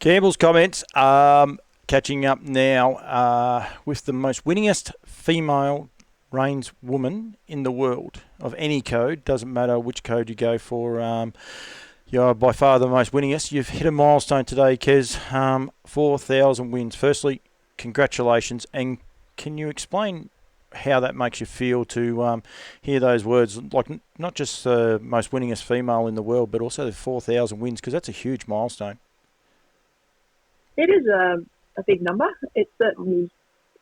Campbell's comments. Catching up now with the most winningest female reins woman in the world of any code. Doesn't matter which code you go for. You're by far the most winningest. You've hit a milestone today, Kez. 4,000 wins. Firstly, congratulations. And can you explain how that makes you feel to hear those words, like not just the most winningest female in the world, but also the 4,000 wins, because that's a huge milestone. It is a big number. It's certainly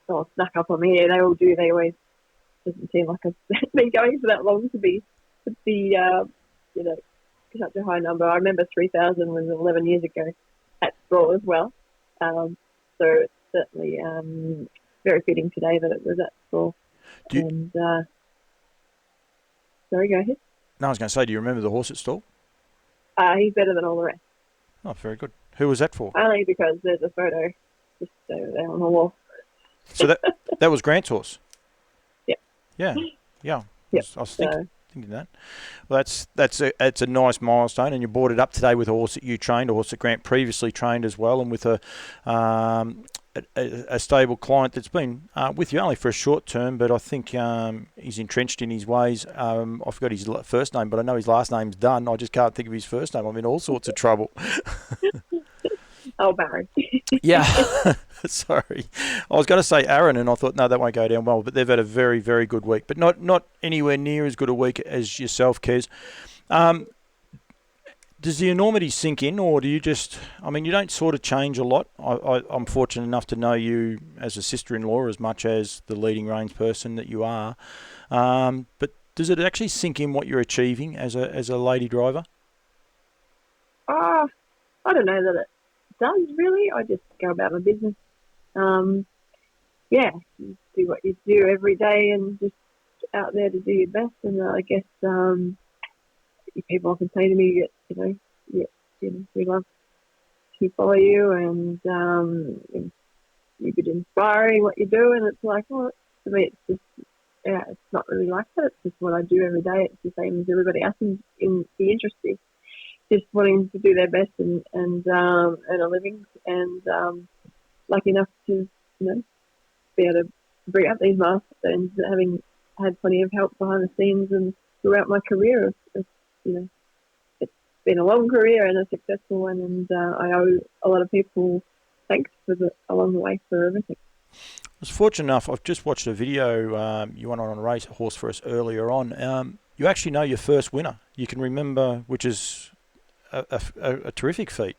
snuck up on me. Yeah, they all do. They always doesn't seem like I've been going for that long to be such a high number. I remember 3,000 was 11 years ago at school as well. So it's certainly very fitting today that it was at school. Sorry, go ahead. No, I was going to say, do you remember the horse at stall? He's better than all the rest. Oh, very good. Who was that for? Only because there's a photo just over there on the wall. So that was Grant's horse? Yeah. Yeah. Yep. I was thinking that. Well, that's a nice milestone, and you brought it up today with a horse that you trained, a horse that Grant previously trained as well, and with a stable client that's been with you only for a short term, but I think he's entrenched in his ways. I forgot his first name, but I know his last name's Dunn. I just can't think of his first name. I'm in all sorts of trouble. Oh, Barry. Yeah, sorry. I was going to say Aaron, and I thought, no, that won't go down well. But they've had a very, very good week, but not anywhere near as good a week as yourself, Kez. Does the enormity sink in, or do you just... I mean, you don't sort of change a lot. I'm fortunate enough to know you as a sister-in-law as much as the leading reins person that you are. But does it actually sink in what you're achieving as a lady driver? I don't know that it does, really. I just go about my business. You do what you do every day and just out there to do your best. And I guess people often say to me, we love to follow you, and you're inspiring what you do. And it's like, well, to me, it's just, it's not really like that. It's just what I do every day. It's the same as everybody else in the industry, just wanting to do their best and earn a living. And lucky enough to, be able to bring up these milestones, having had plenty of help behind the scenes and throughout my career. It's been a long career and a successful one, and I owe a lot of people thanks along the way for everything. I was fortunate enough, I've just watched a video, you went on a race horse for us earlier on. You actually know your first winner. You can remember, which is a terrific feat.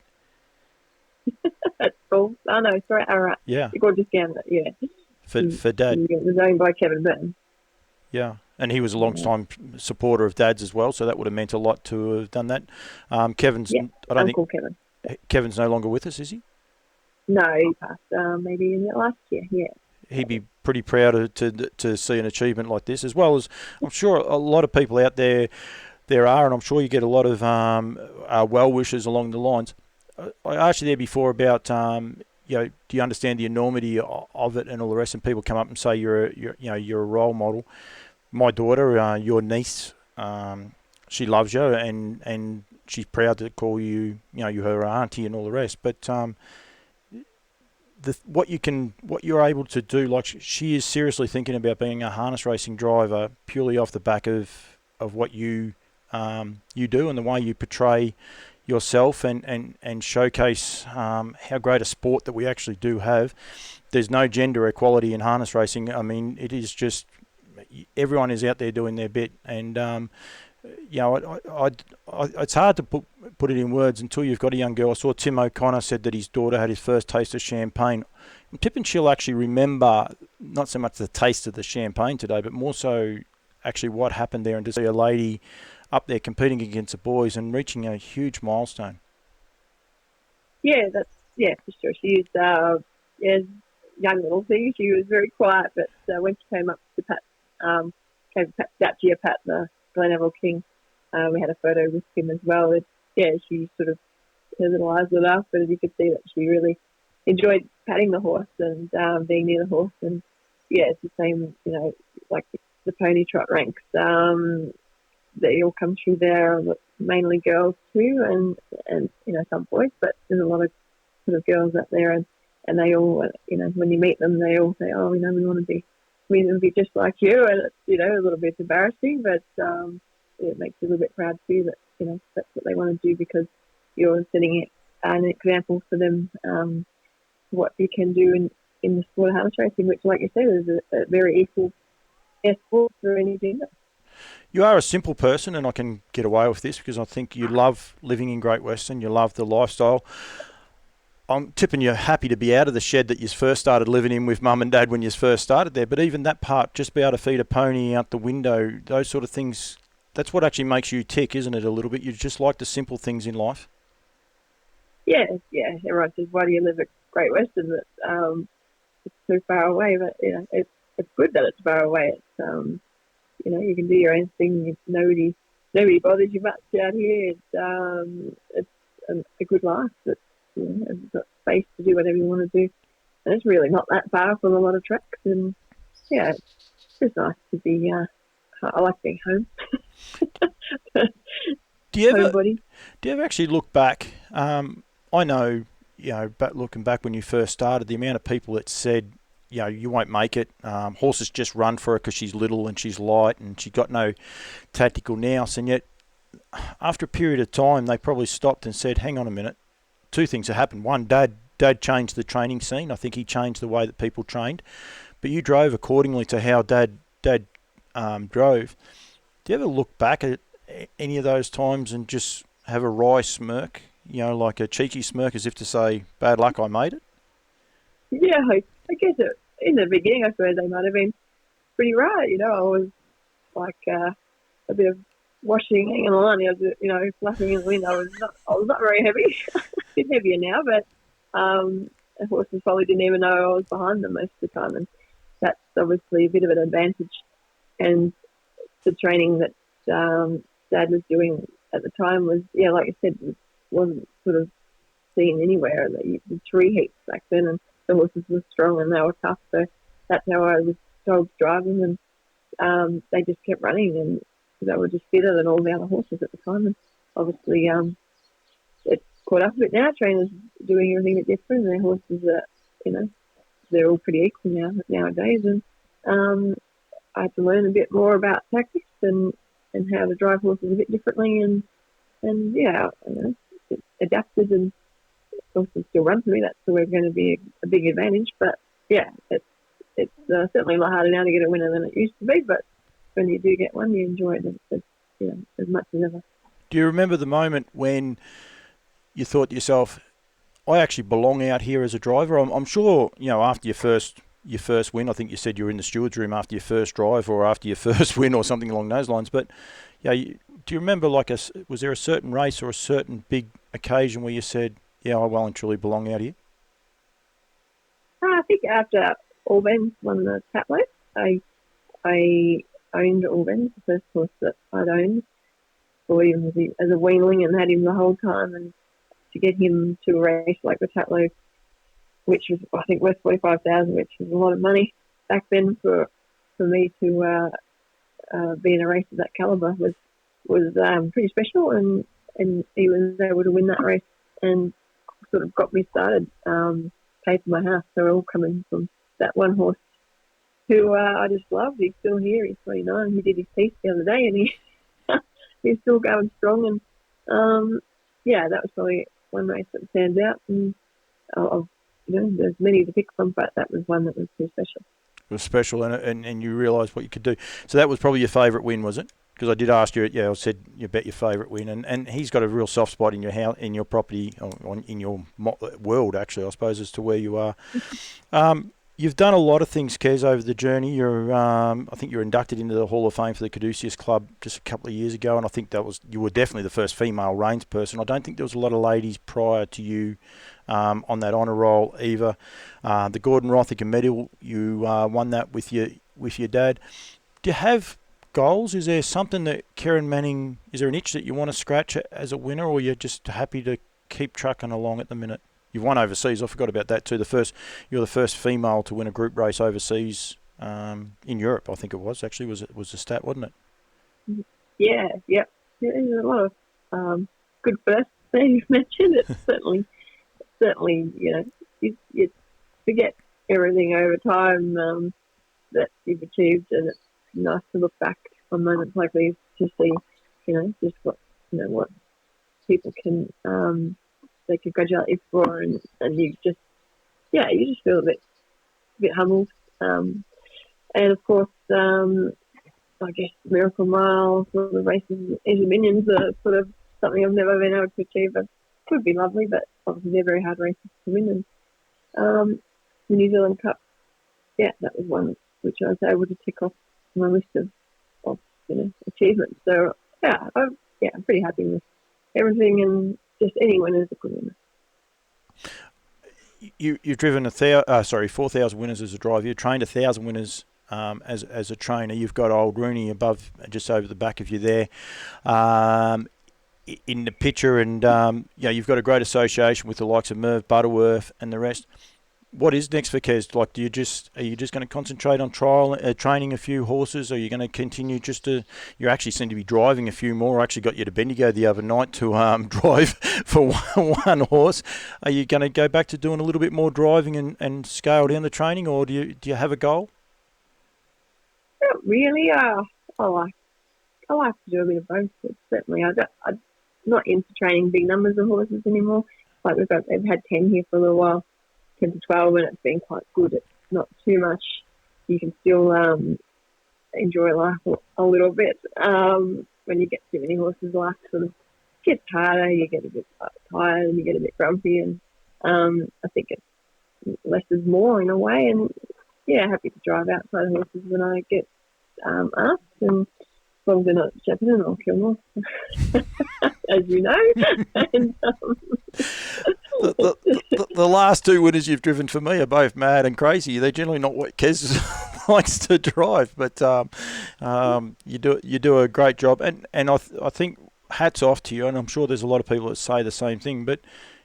That's cool. Oh, no, sorry, Ararat. Yeah. The gorgeous gambler, yeah. For Dad. It was owned by Kevin Manning. Yeah, and he was a long-time supporter of Dad's as well, so that would have meant a lot to have done that. Kevin's... Yeah, I don't Uncle think Kevin. Kevin's no longer with us, is he? No, he passed maybe in the last year, yeah. He'd be pretty proud to see an achievement like this, as well as I'm sure a lot of people out there are, and I'm sure you get a lot of well-wishers along the lines. I asked you there before about, do you understand the enormity of it and all the rest, and people come up and say you're a role model. My daughter, your niece, she loves you, and she's proud to call you, you're her auntie and all the rest. But what you're able to do, like she is seriously thinking about being a harness racing driver purely off the back of what you do and the way you portray yourself and showcase how great a sport that we actually do have. There's no gender equality in harness racing. I mean, it is just everyone is out there doing their bit, and it's hard to put it in words until you've got a young girl. I saw Tim O'Connor said that his daughter had his first taste of champagne. I'm tipping she'll actually remember not so much the taste of the champagne today, but more so actually what happened there, and to see a lady up there competing against the boys and reaching a huge milestone. Yeah, for sure. She used young little thing. She was very quiet, but when she came up to Pat the Glenaville King, we had a photo with him as well. She sort of, her little eyes lit up, but you could see that she really enjoyed patting the horse and being near the horse. And it's the same, like the pony trot ranks. They all come through there, mainly girls too, and some boys, but there's a lot of sort of girls up there, and they all, when you meet them, they all say, oh, we want to be, we want to be just like you, and it's, a little bit embarrassing, but it makes you a little bit proud too that, that's what they want to do, because you're setting an example for them, what you can do in the sport of harness racing, which, like you said, is a very equal sport for any gender. You are a simple person, and I can get away with this because I think you love living in Great Western. You love the lifestyle. I'm tipping you're happy to be out of the shed that you first started living in with mum and dad when you first started there. But even that part, just be able to feed a pony out the window, those sort of things, that's what actually makes you tick, isn't it, a little bit? You just like the simple things in life. Yeah. Everyone says, why do you live at Great Western? But it's so far away, but it's good that it's far away. It's you can do your own thing. Nobody bothers you much out here. It's a good life. You've got space to do whatever you want to do, and it's really not that far from a lot of tracks. And it's just nice to be. I like being home. Do you ever actually look back? I know, but looking back when you first started, the amount of people that said, you won't make it. Horses just run for her because she's little and she's light and she's got no tactical nous. And yet, after a period of time, they probably stopped and said, hang on a minute. Two things have happened. One, Dad changed the training scene. I think he changed the way that people trained. But you drove accordingly to how Dad drove. Do you ever look back at any of those times and just have a wry smirk, like a cheeky smirk as if to say, bad luck, I made it? Yeah, I guess in the beginning, I suppose they might have been pretty right. I was like a bit of washing hanging on. I was, fluffing in the wind. I was not very heavy. A bit heavier now, but the horses probably didn't even know I was behind them most of the time, and that's obviously a bit of an advantage. And the training that Dad was doing at the time was, like I said, wasn't sort of seen anywhere. The tree heaps back then, and the horses were strong and they were tough. So that's how I was told to drive them, and they just kept running, and they were just fitter than all the other horses at the time. And obviously, it's caught up a bit now. Trainers doing everything a bit different. Their horses are, they're all pretty equal nowadays. And I had to learn a bit more about tactics and how to drive horses a bit differently. And it adapted, and horses still run for me. That's always going to be a big advantage. But it's certainly a lot harder now to get a winner than it used to be. But when you do get one, you enjoy it as much as ever. Do you remember the moment when you thought to yourself, I actually belong out here as a driver? I'm sure, after your first win, I think you said you were in the steward's room after your first drive or after your first win or something along those lines. But do you remember, was there a certain race or a certain big occasion where you said, I well and truly belong out here? I think after Albans won the Tatlow, I owned Albans, the first horse that I'd owned. Bought him as a weanling and had him the whole time, and to get him to a race like the Tatlow, which was, I think, worth $45,000, which was a lot of money back then for me to be in a race of that calibre, was pretty special, and he was able to win that race and sort of got me started, paid for my house. So we're all coming from that one horse who I just loved. He's still here. He's 29. He did his piece the other day, and he's still going strong. And that was probably one race that stands out. And there's many to pick from, but that was one that was too special. It was special, and you realised what you could do. So that was probably your favourite win, was it? Because I did ask you, I said you bet your favourite win, and he's got a real soft spot in your house, in your property, in your world, actually, I suppose, as to where you are. You've done a lot of things, Kez, over the journey. I think you're inducted into the Hall of Fame for the Caduceus Club just a couple of years ago, and I think you were definitely the first female reins person. I don't think there was a lot of ladies prior to you on that honour roll either. The Gordon Rothicker Medal, you won that with your dad. Do you have goals? Is there something that Kerryn Manning, is there an itch that you want to scratch as a winner, or you're just happy to keep trucking along at the minute? You've won overseas. I forgot about that too. You're the first female to win a group race overseas in Europe. I think it was actually was the stat, wasn't it? Yeah. There's a lot of good firsts there you've mentioned. It's certainly certainly, you forget everything over time that you've achieved, and it's nice to look back on moments like these to see, just what people can they congratulate you for, and you just feel a bit humbled. And of course, I guess Miracle Mile, sort of races in Dominions are sort of something I've never been able to achieve. It could be lovely, but obviously they're very hard races to win. And the New Zealand Cup, that was one which I was able to tick off my list of achievements. So I'm pretty happy with everything, and just any winner is a good winner. You've driven 4,000 winners as a driver. You've trained 1,000 winners as a trainer. You've got old Rooney above, just over the back of you there, in the picture, and you've got a great association with the likes of Merv Butterworth and the rest. What is next for Kez? Like, are you just going to concentrate on training a few horses? Or are you going to continue you actually seem to be driving a few more. I actually got you to Bendigo the other night to drive for one horse. Are you going to go back to doing a little bit more driving and scale down the training, or do you have a goal? Not really. I like to do a bit of both. Certainly, I'm not into training big numbers of horses anymore. Like they've had 10 here for a little while. 10 to 12, and it's been quite good. It's not too much. You can still enjoy life a little bit. When you get too many horses, life sort of gets harder. You get a bit tired and you get a bit grumpy, and I think it's less is more in a way. And happy to drive outside horses when I get asked, and as long as they're not Shepparton, I'll kill more, as you know. And, the last two winners you've driven for me are both mad and crazy. They're generally not what Kez likes to drive, but you do a great job, and I think hats off to you. And I'm sure there's a lot of people that say the same thing, but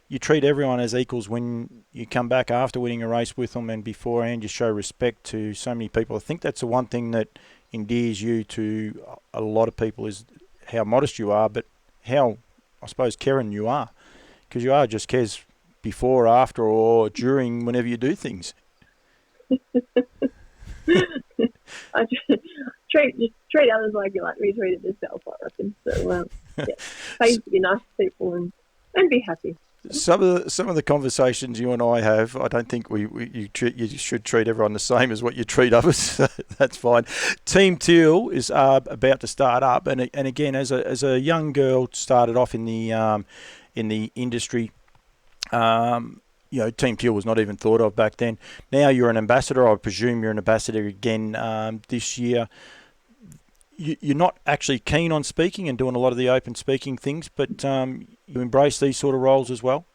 you treat everyone as equals when you come back after winning a race with them, and beforehand you show respect to so many people. I think that's the one thing that endears you to a lot of people, is how modest you are, but how, I suppose, Kerryn you are, because you are just Kez before, after, or during, whenever you do things. I just treat others like you like me treated yourself, I reckon. So, pay to be nice to people and be happy. Some of the conversations you and I have, I don't think you should treat everyone the same as what you treat others. That's fine. Team Teal is about to start up, and again, as a young girl, started off in the industry. Team Teal was not even thought of back then. Now you're an ambassador. I presume you're an ambassador again this year. You're not actually keen on speaking and doing a lot of the open speaking things, but you embrace these sort of roles as well?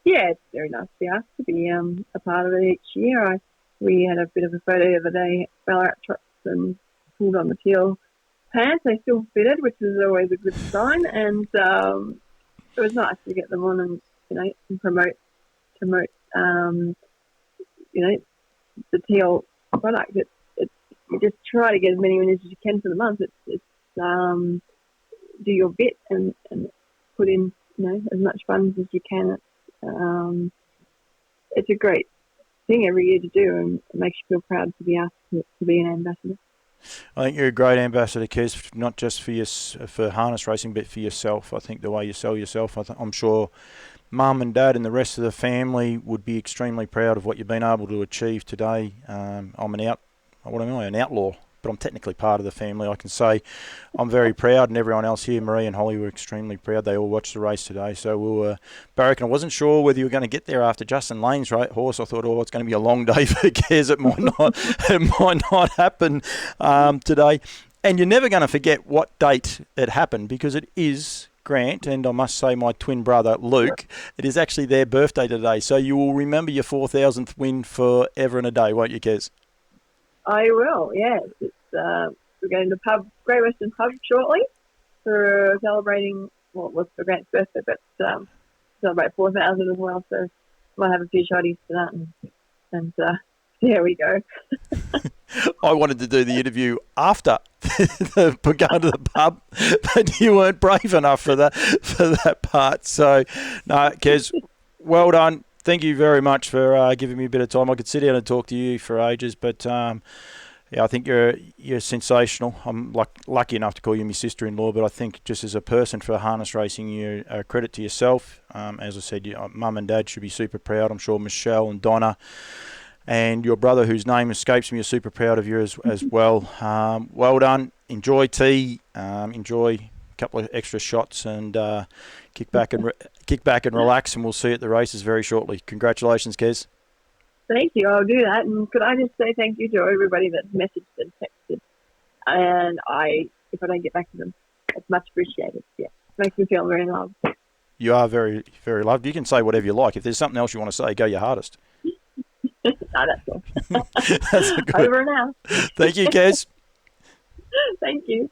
Yeah, it's very nice to be asked to be a part of it each year. We had a bit of a photo the other day at Ballarat Trots and pulled on the Teal pants. They still fitted, which is always a good sign, and it was nice to get them on and promote the Teal product. You just try to get as many winners as you can for the month. It's do your bit and put in as much funds as you can. It's a great thing every year to do, and it makes you feel proud to be asked to be an ambassador. I think you're a great ambassador, Kez, not just for harness racing, but for yourself. I think the way you sell yourself, I'm sure Mum and Dad and the rest of the family would be extremely proud of what you've been able to achieve today. An outlaw, but I'm technically part of the family. I can say I'm very proud, and everyone else here, Marie and Holly, were extremely proud. They all watched the race today, so we were barracking. I wasn't sure whether you were going to get there after Justin Lane's horse. I thought, it's going to be a long day for Kez. It might not happen today. And you're never going to forget what date it happened, because it is Grant, and I must say my twin brother Luke, it is actually their birthday today. So you will remember your 4,000th win forever and a day, won't you, Kez? I will, yes. We're going to Great Western Pub shortly for celebrating, it was for Grant's birthday, but celebrate 4,000 as well. So might have a few shotties for that, and there we go. I wanted to do the interview after going to the pub, but you weren't brave enough for that part. So, no, Kez, Well done. Thank you very much for giving me a bit of time. I could sit down and talk to you for ages, but yeah, I think you're sensational. I'm lucky enough to call you my sister-in-law, but I think just as a person for harness racing, you're a credit to yourself. As I said, Mum and Dad should be super proud. I'm sure Michelle and Donna and your brother, whose name escapes me, are super proud of you as well. Well done. Enjoy tea. Enjoy a couple of extra shots and kick back and relax. And we'll see you at the races very shortly. Congratulations, Kez. Thank you. I'll do that. And could I just say thank you to everybody that's messaged and texted. And if I don't get back to them, it's much appreciated. Yeah, it makes me feel very loved. You are very, very loved. You can say whatever you like. If there's something else you want to say, go your hardest. No, that's all. That's good. Over now. Thank you, Kez. Thank you.